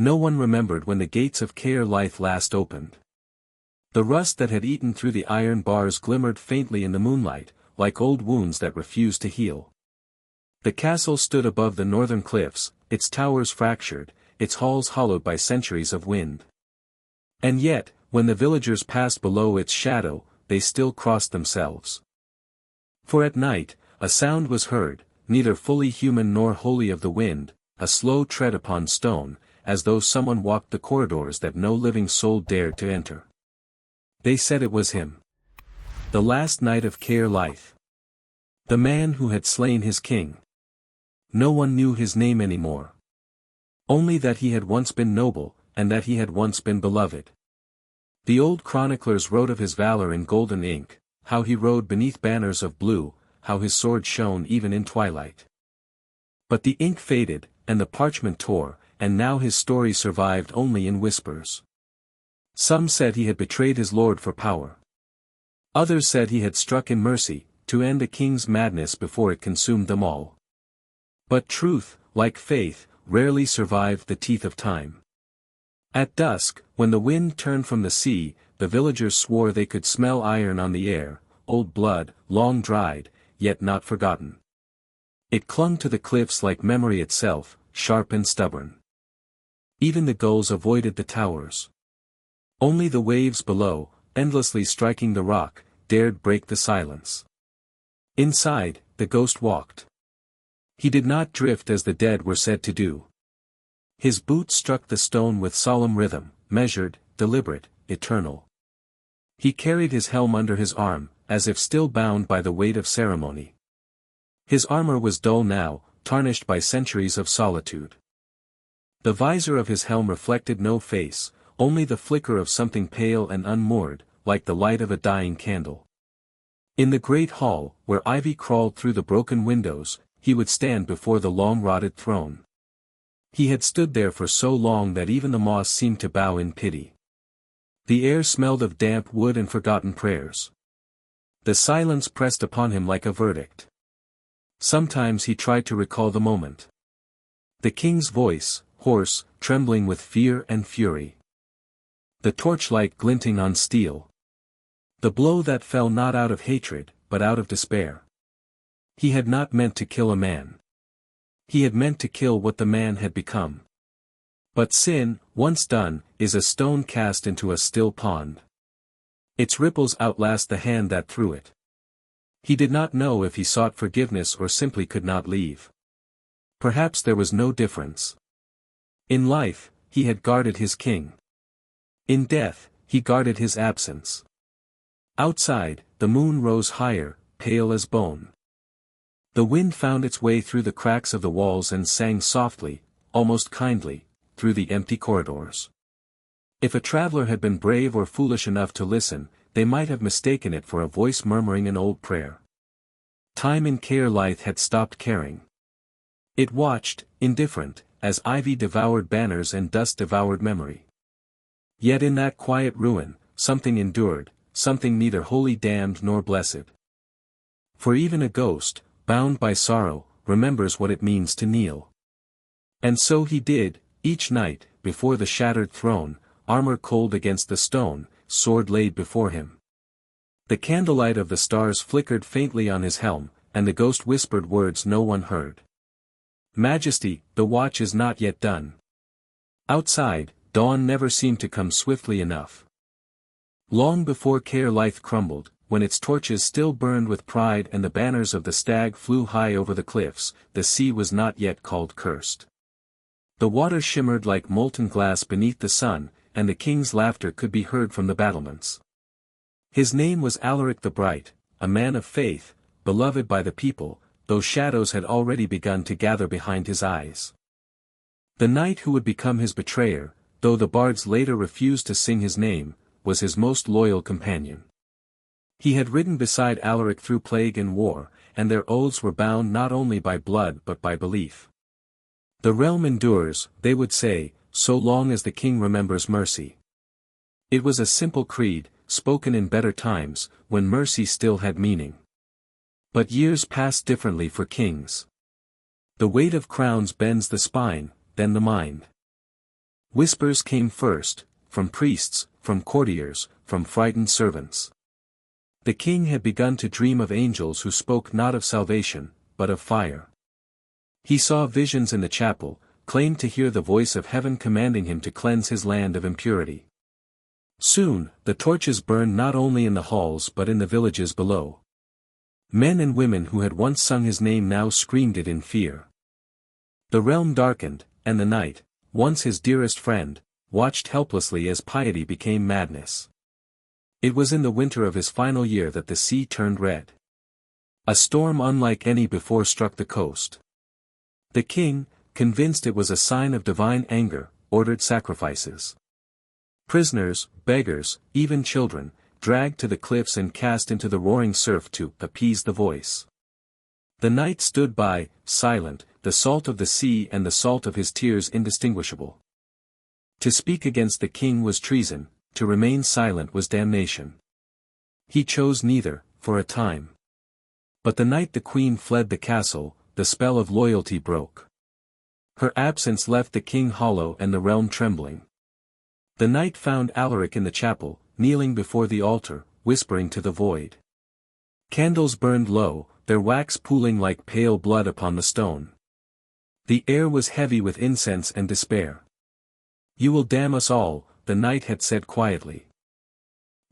No one remembered when the gates of Caer Lyth last opened. The rust that had eaten through the iron bars glimmered faintly in the moonlight, like old wounds that refused to heal. The castle stood above the northern cliffs, its towers fractured, its halls hollowed by centuries of wind. And yet, when the villagers passed below its shadow, they still crossed themselves. For at night, a sound was heard, neither fully human nor wholly of the wind, a slow tread upon stone, as though someone walked the corridors that no living soul dared to enter. They said it was him. The last knight of Caer Lyth. The man who had slain his king. No one knew his name anymore. Only that he had once been noble, and that he had once been beloved. The old chroniclers wrote of his valor in golden ink, how he rode beneath banners of blue, how his sword shone even in twilight. But the ink faded, and the parchment tore, and now his story survived only in whispers. Some said he had betrayed his lord for power. Others said he had struck in mercy, to end a king's madness before it consumed them all. But truth, like faith, rarely survived the teeth of time. At dusk, when the wind turned from the sea, the villagers swore they could smell iron on the air, old blood, long dried, yet not forgotten. It clung to the cliffs like memory itself, sharp and stubborn. Even the gulls avoided the towers. Only the waves below, endlessly striking the rock, dared break the silence. Inside, the ghost walked. He did not drift as the dead were said to do. His boots struck the stone with solemn rhythm, measured, deliberate, eternal. He carried his helm under his arm, as if still bound by the weight of ceremony. His armor was dull now, tarnished by centuries of solitude. The visor of his helm reflected no face, only the flicker of something pale and unmoored, like the light of a dying candle. In the great hall, where ivy crawled through the broken windows, he would stand before the long-rotted throne. He had stood there for so long that even the moss seemed to bow in pity. The air smelled of damp wood and forgotten prayers. The silence pressed upon him like a verdict. Sometimes he tried to recall the moment. The king's voice, hoarse, trembling with fear and fury. The torchlight glinting on steel. The blow that fell not out of hatred, but out of despair. He had not meant to kill a man. He had meant to kill what the man had become. But sin, once done, is a stone cast into a still pond. Its ripples outlast the hand that threw it. He did not know if he sought forgiveness or simply could not leave. Perhaps there was no difference. In life, he had guarded his king. In death, he guarded his absence. Outside, the moon rose higher, pale as bone. The wind found its way through the cracks of the walls and sang softly, almost kindly, through the empty corridors. If a traveler had been brave or foolish enough to listen, they might have mistaken it for a voice murmuring an old prayer. Time in Caer Lyth had stopped caring. It watched, indifferent, as ivy devoured banners and dust devoured memory. Yet in that quiet ruin, something endured, something neither wholly damned nor blessed. For even a ghost, bound by sorrow, remembers what it means to kneel. And so he did, each night, before the shattered throne, armor cold against the stone, sword laid before him. The candlelight of the stars flickered faintly on his helm, and the ghost whispered words no one heard. Majesty, the watch is not yet done. Outside, dawn never seemed to come swiftly enough. Long before Caer Lyth crumbled, when its torches still burned with pride and the banners of the stag flew high over the cliffs, the sea was not yet called cursed. The water shimmered like molten glass beneath the sun, and the king's laughter could be heard from the battlements. His name was Alaric the Bright, a man of faith, beloved by the people, though shadows had already begun to gather behind his eyes. The knight who would become his betrayer, though the bards later refused to sing his name, was his most loyal companion. He had ridden beside Alaric through plague and war, and their oaths were bound not only by blood but by belief. The realm endures, they would say, so long as the king remembers mercy. It was a simple creed, spoken in better times, when mercy still had meaning. But years passed differently for kings. The weight of crowns bends the spine, then the mind. Whispers came first, from priests, from courtiers, from frightened servants. The king had begun to dream of angels who spoke not of salvation, but of fire. He saw visions in the chapel, claimed to hear the voice of heaven commanding him to cleanse his land of impurity. Soon, the torches burned not only in the halls but in the villages below. Men and women who had once sung his name now screamed it in fear. The realm darkened, and the night, once his dearest friend, watched helplessly as piety became madness. It was in the winter of his final year that the sea turned red. A storm unlike any before struck the coast. The king, convinced it was a sign of divine anger, ordered sacrifices. Prisoners, beggars, even children, dragged to the cliffs and cast into the roaring surf to appease the voice. The night stood by, silent, the salt of the sea and the salt of his tears indistinguishable. To speak against the king was treason, to remain silent was damnation. He chose neither, for a time. But the night the queen fled the castle, the spell of loyalty broke. Her absence left the king hollow and the realm trembling. The night found Alaric in the chapel, kneeling before the altar, whispering to the void. Candles burned low, their wax pooling like pale blood upon the stone. The air was heavy with incense and despair. "You will damn us all," the knight had said quietly.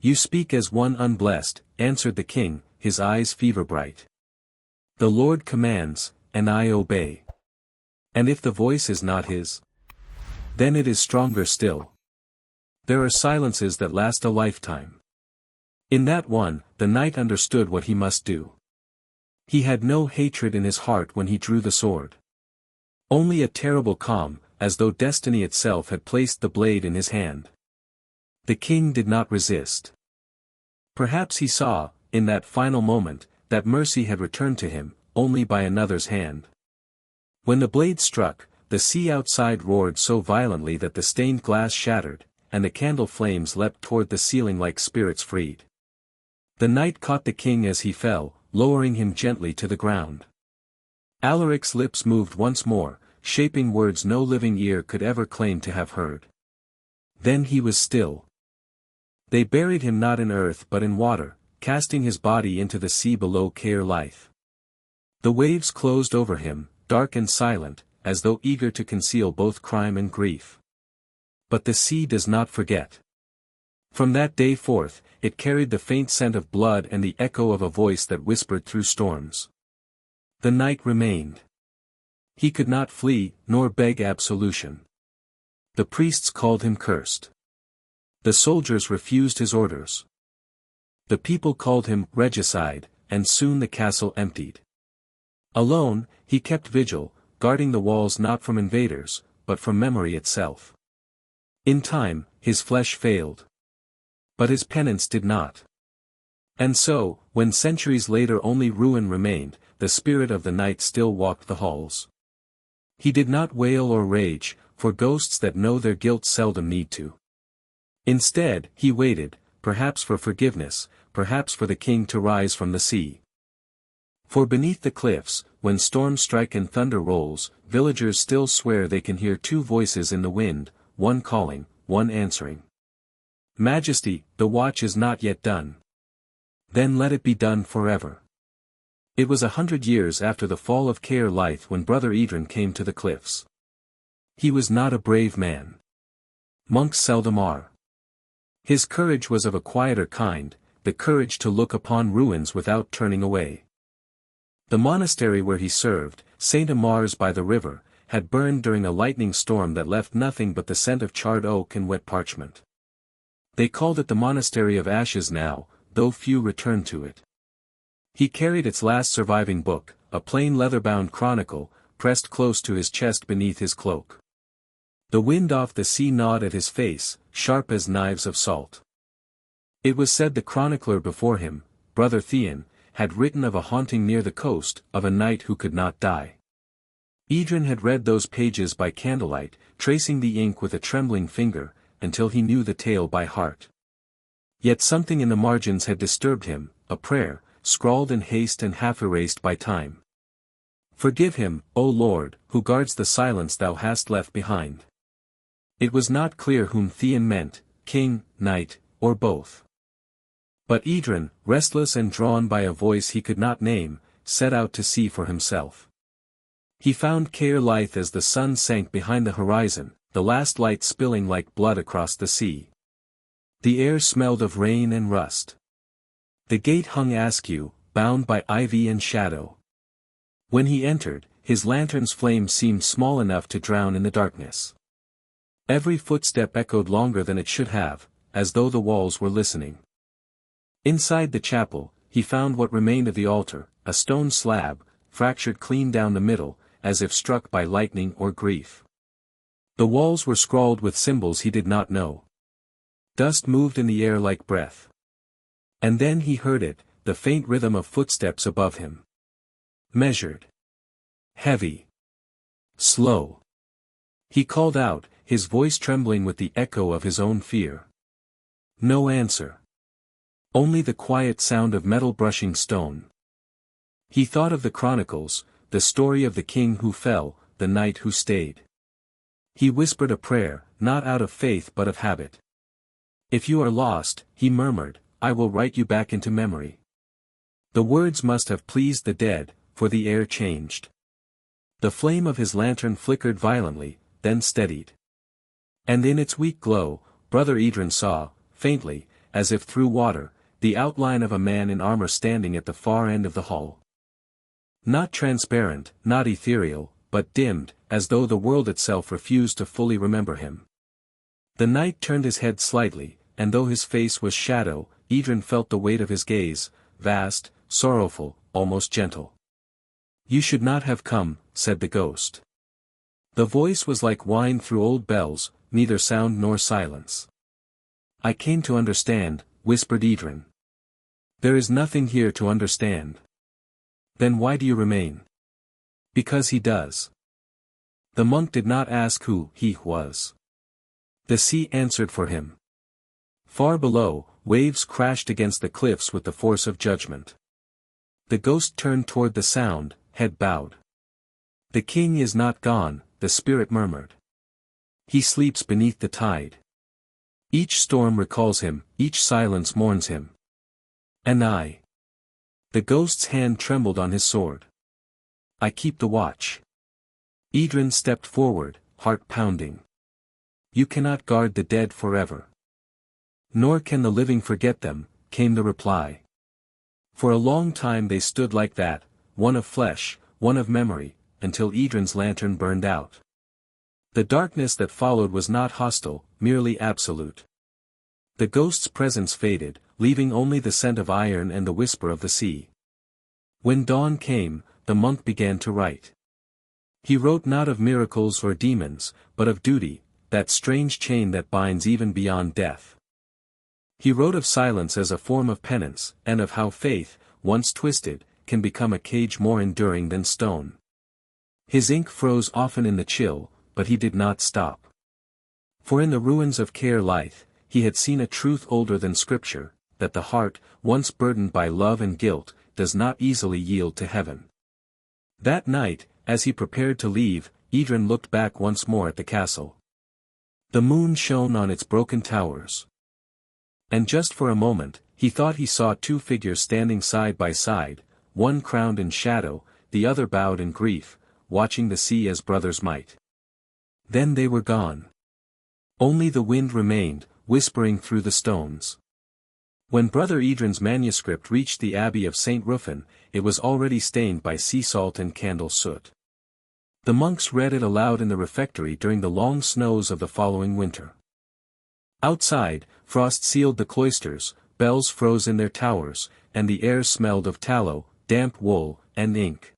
"You speak as one unblessed," answered the king, his eyes fever-bright. "The Lord commands, and I obey. And if the voice is not his, then it is stronger still. There are silences that last a lifetime." In that one, the knight understood what he must do. He had no hatred in his heart when he drew the sword. Only a terrible calm, as though destiny itself had placed the blade in his hand. The king did not resist. Perhaps he saw, in that final moment, that mercy had returned to him, only by another's hand. When the blade struck, the sea outside roared so violently that the stained glass shattered, and the candle flames leapt toward the ceiling like spirits freed. The knight caught the king as he fell, lowering him gently to the ground. Alaric's lips moved once more, shaping words no living ear could ever claim to have heard. Then he was still. They buried him not in earth but in water, casting his body into the sea below Caer Lyth. The waves closed over him, dark and silent, as though eager to conceal both crime and grief. But the sea does not forget. From that day forth, it carried the faint scent of blood and the echo of a voice that whispered through storms. The knight remained. He could not flee, nor beg absolution. The priests called him cursed. The soldiers refused his orders. The people called him regicide, and soon the castle emptied. Alone, he kept vigil, guarding the walls not from invaders, but from memory itself. In time, his flesh failed. But his penance did not. And so, when centuries later only ruin remained, the spirit of the knight still walked the halls. He did not wail or rage, for ghosts that know their guilt seldom need to. Instead, he waited, perhaps for forgiveness, perhaps for the king to rise from the sea. For beneath the cliffs, when storms strike and thunder rolls, villagers still swear they can hear two voices in the wind, one calling, one answering. "Majesty, the watch is not yet done." "Then let it be done forever." It was 100 years after the fall of Caer Lyth when Brother Edrin came to the cliffs. He was not a brave man. Monks seldom are. His courage was of a quieter kind, the courage to look upon ruins without turning away. The monastery where he served, St. Amar's by the river, had burned during a lightning storm that left nothing but the scent of charred oak and wet parchment. They called it the Monastery of Ashes now, though few returned to it. He carried its last surviving book, a plain leather-bound chronicle, pressed close to his chest beneath his cloak. The wind off the sea gnawed at his face, sharp as knives of salt. It was said the chronicler before him, Brother Theon, had written of a haunting near the coast, of a knight who could not die. Edrin had read those pages by candlelight, tracing the ink with a trembling finger, until he knew the tale by heart. Yet something in the margins had disturbed him, a prayer, scrawled in haste and half erased by time. "Forgive him, O Lord, who guards the silence thou hast left behind." It was not clear whom Theon meant, king, knight, or both. But Idrun, restless and drawn by a voice he could not name, set out to see for himself. He found Caer Lyth as the sun sank behind the horizon, the last light spilling like blood across the sea. The air smelled of rain and rust. The gate hung askew, bound by ivy and shadow. When he entered, his lantern's flame seemed small enough to drown in the darkness. Every footstep echoed longer than it should have, as though the walls were listening. Inside the chapel, he found what remained of the altar, a stone slab, fractured clean down the middle, as if struck by lightning or grief. The walls were scrawled with symbols he did not know. Dust moved in the air like breath. And then he heard it, the faint rhythm of footsteps above him. Measured. Heavy. Slow. He called out, his voice trembling with the echo of his own fear. No answer. Only the quiet sound of metal brushing stone. He thought of the chronicles, the story of the king who fell, the knight who stayed. He whispered a prayer, not out of faith but of habit. If you are lost, he murmured, I will write you back into memory. The words must have pleased the dead, for the air changed. The flame of his lantern flickered violently, then steadied. And in its weak glow, Brother Idrun saw, faintly, as if through water, the outline of a man in armor standing at the far end of the hall. Not transparent, not ethereal, but dimmed, as though the world itself refused to fully remember him. The knight turned his head slightly, and though his face was shadow, Idrun felt the weight of his gaze, vast, sorrowful, almost gentle. You should not have come, said the ghost. The voice was like wine through old bells, neither sound nor silence. I came to understand, whispered Idrun. There is nothing here to understand. Then why do you remain? Because he does. The monk did not ask who he was. The sea answered for him. Far below, waves crashed against the cliffs with the force of judgment. The ghost turned toward the sound, head bowed. The king is not gone, the spirit murmured. He sleeps beneath the tide. Each storm recalls him, each silence mourns him. And I. The ghost's hand trembled on his sword. I keep the watch. Idrun stepped forward, heart pounding. You cannot guard the dead forever. Nor can the living forget them, came the reply. For a long time they stood like that, one of flesh, one of memory, until Idrun's lantern burned out. The darkness that followed was not hostile, merely absolute. The ghost's presence faded, leaving only the scent of iron and the whisper of the sea. When dawn came, the monk began to write. He wrote not of miracles or demons, but of duty, that strange chain that binds even beyond death. He wrote of silence as a form of penance, and of how faith, once twisted, can become a cage more enduring than stone. His ink froze often in the chill, but he did not stop. For in the ruins of Caer Lyth, he had seen a truth older than scripture, that the heart, once burdened by love and guilt, does not easily yield to heaven. That night, as he prepared to leave, Idrun looked back once more at the castle. The moon shone on its broken towers. And just for a moment, he thought he saw two figures standing side by side, one crowned in shadow, the other bowed in grief, watching the sea as brothers might. Then they were gone. Only the wind remained, whispering through the stones. When Brother Idrun's manuscript reached the abbey of St. Ruffin, it was already stained by sea salt and candle soot. The monks read it aloud in the refectory during the long snows of the following winter. Outside, frost sealed the cloisters, bells froze in their towers, and the air smelled of tallow, damp wool, and ink.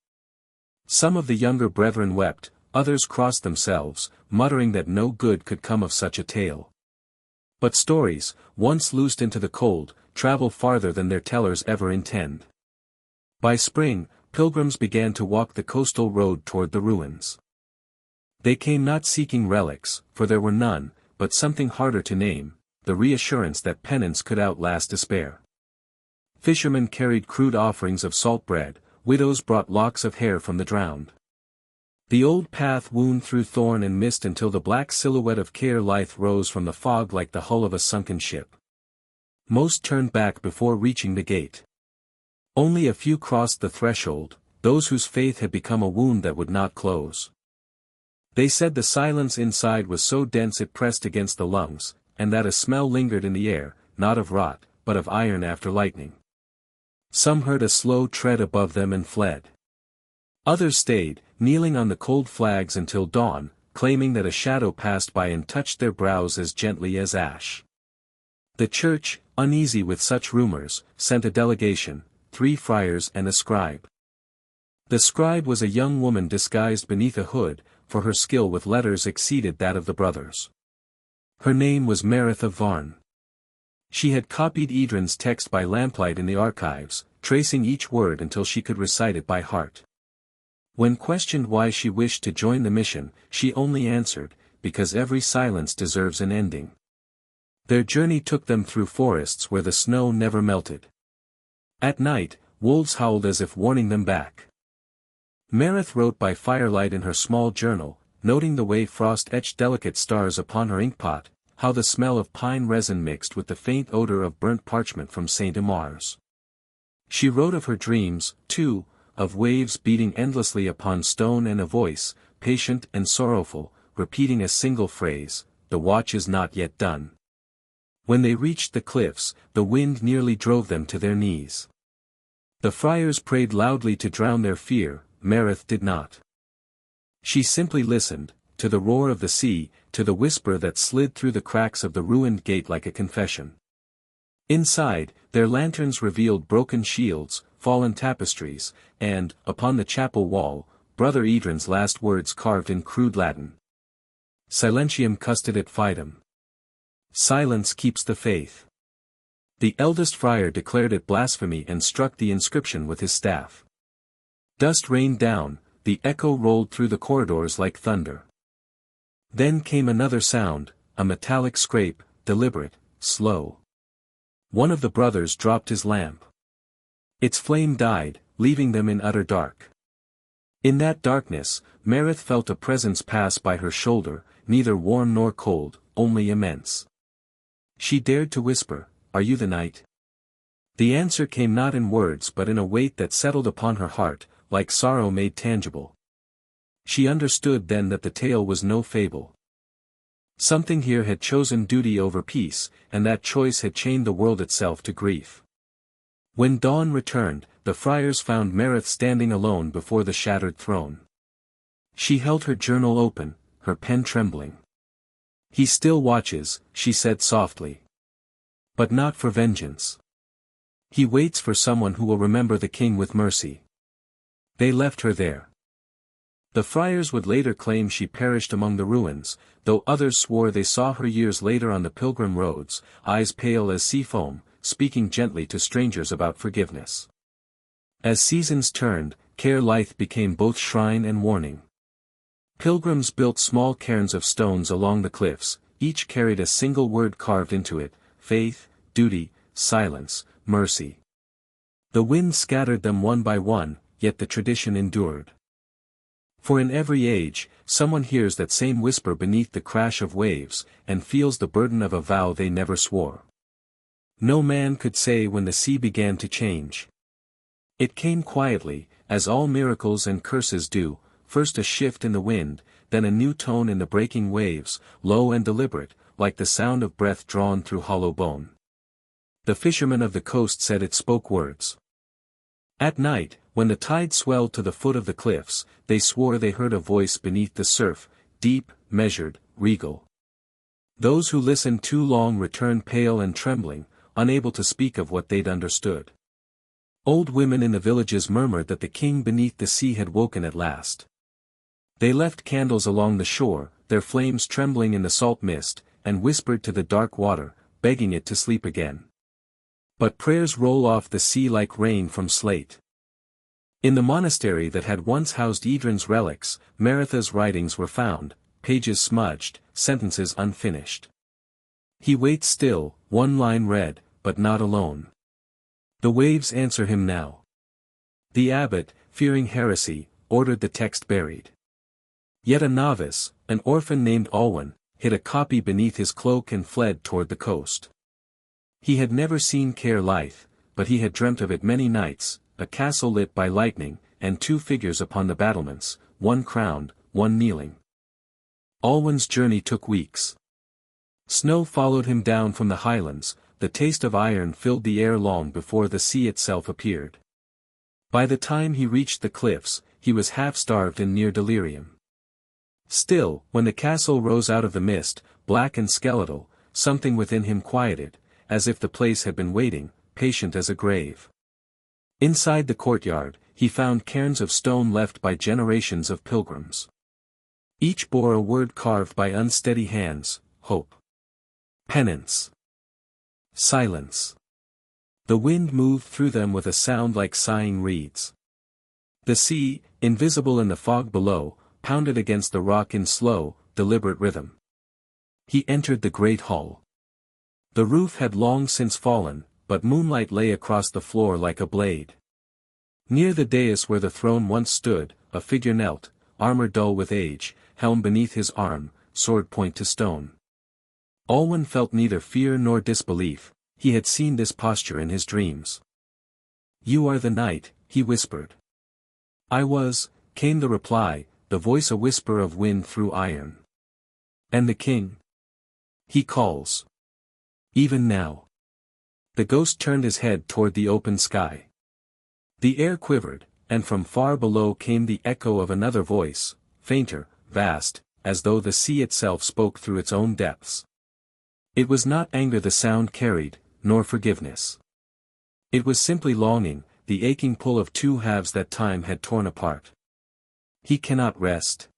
Some of the younger brethren wept, others crossed themselves, muttering that no good could come of such a tale. But stories, once loosed into the cold, travel farther than their tellers ever intend. By spring, pilgrims began to walk the coastal road toward the ruins. They came not seeking relics, for there were none, but something harder to name, the reassurance that penance could outlast despair. Fishermen carried crude offerings of salt bread, widows brought locks of hair from the drowned. The old path wound through thorn and mist until the black silhouette of Caer Lyth rose from the fog like the hull of a sunken ship. Most turned back before reaching the gate. Only a few crossed the threshold, those whose faith had become a wound that would not close. They said the silence inside was so dense it pressed against the lungs, and that a smell lingered in the air, not of rot, but of iron after lightning. Some heard a slow tread above them and fled. Others stayed, kneeling on the cold flags until dawn, claiming that a shadow passed by and touched their brows as gently as ash. The church, uneasy with such rumors, sent a delegation, 3 friars and a scribe. The scribe was a young woman disguised beneath a hood, for her skill with letters exceeded that of the brothers. Her name was Marith of Varn. She had copied Edrin's text by lamplight in the archives, tracing each word until she could recite it by heart. When questioned why she wished to join the mission, she only answered, because every silence deserves an ending. Their journey took them through forests where the snow never melted. At night, wolves howled as if warning them back. Marith wrote by firelight in her small journal, noting the way frost etched delicate stars upon her inkpot, how the smell of pine resin mixed with the faint odor of burnt parchment from St. Amar's. She wrote of her dreams, too, of waves beating endlessly upon stone and a voice, patient and sorrowful, repeating a single phrase, "The watch is not yet done." When they reached the cliffs, the wind nearly drove them to their knees. The friars prayed loudly to drown their fear, Marith did not. She simply listened, to the roar of the sea, to the whisper that slid through the cracks of the ruined gate like a confession. Inside, their lanterns revealed broken shields, fallen tapestries, and, upon the chapel wall, Brother Edrin's last words carved in crude Latin. Silentium custodet fidem. Silence keeps the faith. The eldest friar declared it blasphemy and struck the inscription with his staff. Dust rained down, the echo rolled through the corridors like thunder. Then came another sound, a metallic scrape, deliberate, slow. One of the brothers dropped his lamp. Its flame died, leaving them in utter dark. In that darkness, Marith felt a presence pass by her shoulder, neither warm nor cold, only immense. She dared to whisper, "Are you the knight?" The answer came not in words but in a weight that settled upon her heart, like sorrow made tangible. She understood then that the tale was no fable. Something here had chosen duty over peace, and that choice had chained the world itself to grief. When dawn returned, the friars found Marith standing alone before the shattered throne. She held her journal open, her pen trembling. "He still watches," she said softly. "But not for vengeance. He waits for someone who will remember the king with mercy." They left her there. The friars would later claim she perished among the ruins, though others swore they saw her years later on the pilgrim roads, eyes pale as sea foam, speaking gently to strangers about forgiveness. As seasons turned, Caer Lyth became both shrine and warning. Pilgrims built small cairns of stones along the cliffs, each carried a single word carved into it: faith, duty, silence, mercy. The wind scattered them one by one, yet the tradition endured. For in every age, someone hears that same whisper beneath the crash of waves, and feels the burden of a vow they never swore. No man could say when the sea began to change. It came quietly, as all miracles and curses do, first a shift in the wind, then a new tone in the breaking waves, low and deliberate, like the sound of breath drawn through hollow bone. The fishermen of the coast said it spoke words. At night, when the tide swelled to the foot of the cliffs, they swore they heard a voice beneath the surf, deep, measured, regal. Those who listened too long returned pale and trembling, unable to speak of what they'd understood. Old women in the villages murmured that the king beneath the sea had woken at last. They left candles along the shore, their flames trembling in the salt mist, and whispered to the dark water, begging it to sleep again. But prayers roll off the sea like rain from slate. In the monastery that had once housed Edrin's relics, Maritha's writings were found, pages smudged, sentences unfinished. He waits still, one line read, but not alone. The waves answer him now. The abbot, fearing heresy, ordered the text buried. Yet a novice, an orphan named Alwyn, hid a copy beneath his cloak and fled toward the coast. He had never seen Caer Lyth, but he had dreamt of it many nights, a castle lit by lightning, and two figures upon the battlements, one crowned, one kneeling. Alwyn's journey took weeks. Snow followed him down from the highlands, the taste of iron filled the air long before the sea itself appeared. By the time he reached the cliffs, he was half-starved and near delirium. Still, when the castle rose out of the mist, black and skeletal, something within him quieted, as if the place had been waiting, patient as a grave. Inside the courtyard, he found cairns of stone left by generations of pilgrims. Each bore a word carved by unsteady hands: hope, penance, silence. The wind moved through them with a sound like sighing reeds. The sea, invisible in the fog below, pounded against the rock in slow, deliberate rhythm. He entered the great hall. The roof had long since fallen, but moonlight lay across the floor like a blade. Near the dais where the throne once stood, a figure knelt, armor dull with age, helm beneath his arm, sword point to stone. Alwyn felt neither fear nor disbelief. He had seen this posture in his dreams. "You are the knight," he whispered. "I was," came the reply, the voice a whisper of wind through iron. "And the king? He calls. Even now." The ghost turned his head toward the open sky. The air quivered, and from far below came the echo of another voice, fainter, vast, as though the sea itself spoke through its own depths. It was not anger the sound carried, nor forgiveness. It was simply longing, the aching pull of two halves that time had torn apart. "He cannot rest?"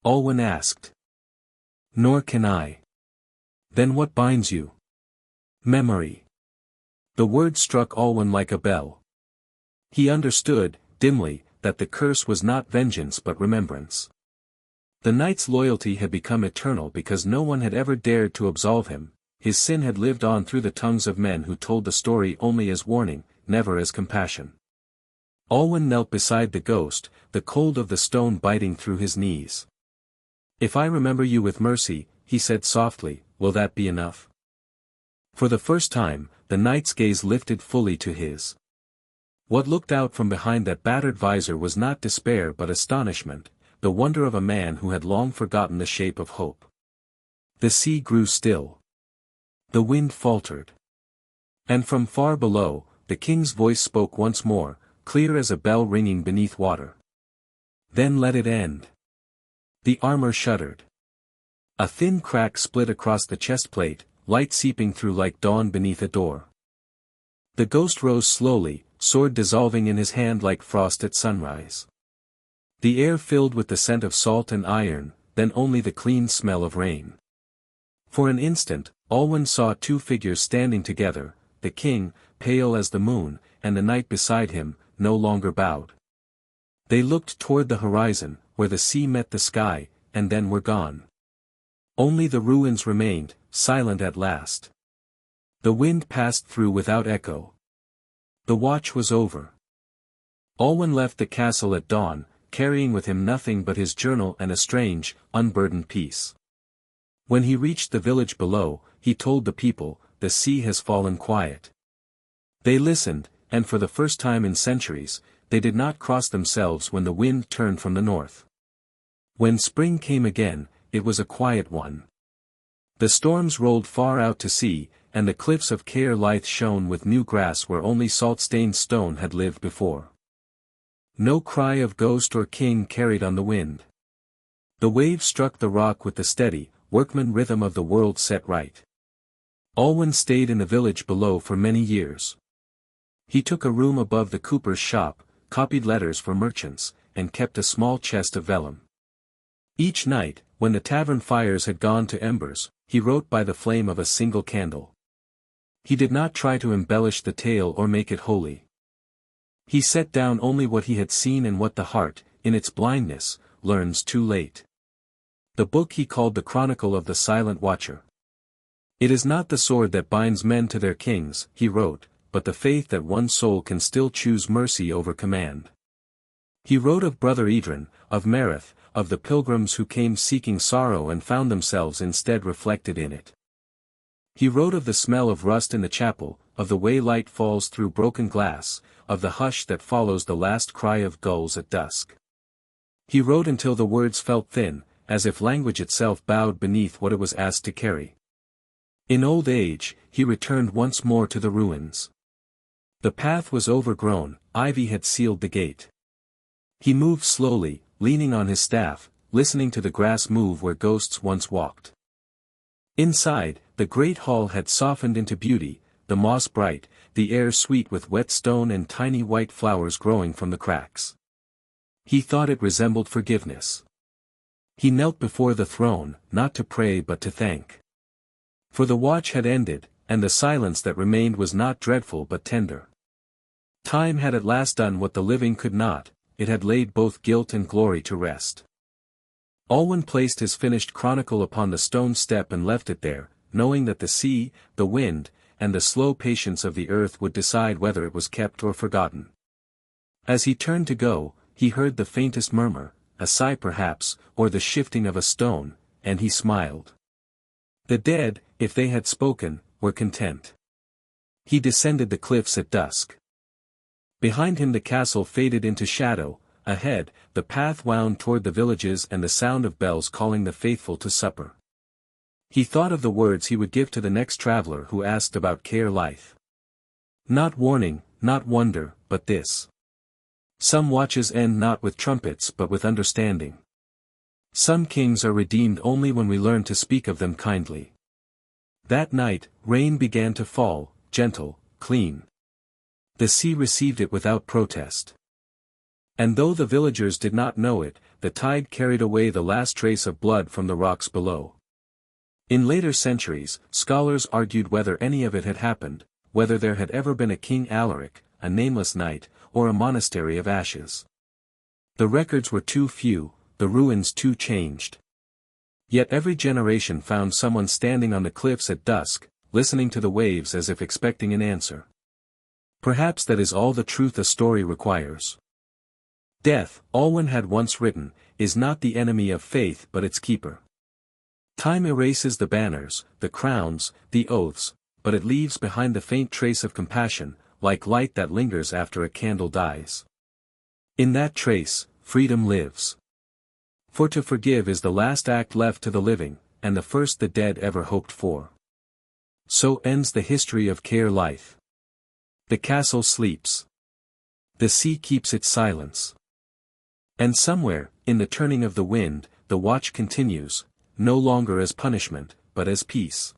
Alwyn asked. "Nor can I." "Then what binds you?" "Memory." The word struck Alwyn like a bell. He understood, dimly, that the curse was not vengeance but remembrance. The knight's loyalty had become eternal because no one had ever dared to absolve him. His sin had lived on through the tongues of men who told the story only as warning, never as compassion. Alwyn knelt beside the ghost, the cold of the stone biting through his knees. "If I remember you with mercy," he said softly, "will that be enough?" For the first time, the knight's gaze lifted fully to his. What looked out from behind that battered visor was not despair but astonishment, the wonder of a man who had long forgotten the shape of hope. The sea grew still. The wind faltered. And from far below, the king's voice spoke once more, clear as a bell ringing beneath water. "Then let it end." The armor shuddered. A thin crack split across the chestplate, light seeping through like dawn beneath a door. The ghost rose slowly, sword dissolving in his hand like frost at sunrise. The air filled with the scent of salt and iron, then only the clean smell of rain. For an instant, Alwyn saw two figures standing together, the king, pale as the moon, and the knight beside him, no longer bowed. They looked toward the horizon, where the sea met the sky, and then were gone. Only the ruins remained, silent at last. The wind passed through without echo. The watch was over. Alwyn left the castle at dawn, carrying with him nothing but his journal and a strange, unburdened peace. When he reached the village below, he told the people, "The sea has fallen quiet." They listened, and for the first time in centuries, they did not cross themselves when the wind turned from the north. When spring came again, it was a quiet one. The storms rolled far out to sea, and the cliffs of Caer Lyth shone with new grass where only salt-stained stone had lived before. No cry of ghost or king carried on the wind. The waves struck the rock with the steady, workman rhythm of the world set right. Alwyn stayed in the village below for many years. He took a room above the cooper's shop, copied letters for merchants, and kept a small chest of vellum. Each night, when the tavern fires had gone to embers, he wrote by the flame of a single candle. He did not try to embellish the tale or make it holy. He set down only what he had seen and what the heart, in its blindness, learns too late. The book he called the Chronicle of the Silent Watcher. "It is not the sword that binds men to their kings," he wrote, "but the faith that one soul can still choose mercy over command." He wrote of Brother Edrin, of Mareth, of the pilgrims who came seeking sorrow and found themselves instead reflected in it. He wrote of the smell of rust in the chapel, of the way light falls through broken glass, of the hush that follows the last cry of gulls at dusk. He wrote until the words felt thin, as if language itself bowed beneath what it was asked to carry. In old age, he returned once more to the ruins. The path was overgrown, ivy had sealed the gate. He moved slowly, leaning on his staff, listening to the grass move where ghosts once walked. Inside, the great hall had softened into beauty, the moss bright, the air sweet with wet stone and tiny white flowers growing from the cracks. He thought it resembled forgiveness. He knelt before the throne, not to pray but to thank. For the watch had ended, and the silence that remained was not dreadful but tender. Time had at last done what the living could not, it had laid both guilt and glory to rest. Alwyn placed his finished chronicle upon the stone step and left it there, knowing that the sea, the wind, and the slow patience of the earth would decide whether it was kept or forgotten. As he turned to go, he heard the faintest murmur, a sigh perhaps, or the shifting of a stone, and he smiled. The dead, if they had spoken, were content. He descended the cliffs at dusk. Behind him the castle faded into shadow, ahead, the path wound toward the villages and the sound of bells calling the faithful to supper. He thought of the words he would give to the next traveler who asked about Caer Lyth. Not warning, not wonder, but this. Some watches end not with trumpets but with understanding. Some kings are redeemed only when we learn to speak of them kindly. That night, rain began to fall, gentle, clean. The sea received it without protest. And though the villagers did not know it, the tide carried away the last trace of blood from the rocks below. In later centuries, scholars argued whether any of it had happened, whether there had ever been a King Alaric, a nameless knight, or a monastery of ashes. The records were too few, the ruins too changed. Yet every generation found someone standing on the cliffs at dusk, listening to the waves as if expecting an answer. Perhaps that is all the truth a story requires. Death, Alwyn had once written, is not the enemy of faith but its keeper. Time erases the banners, the crowns, the oaths, but it leaves behind the faint trace of compassion, like light that lingers after a candle dies. In that trace, freedom lives. For to forgive is the last act left to the living, and the first the dead ever hoped for. So ends the history of Caer Lyth. The castle sleeps. The sea keeps its silence. And somewhere, in the turning of the wind, the watch continues, no longer as punishment, but as peace.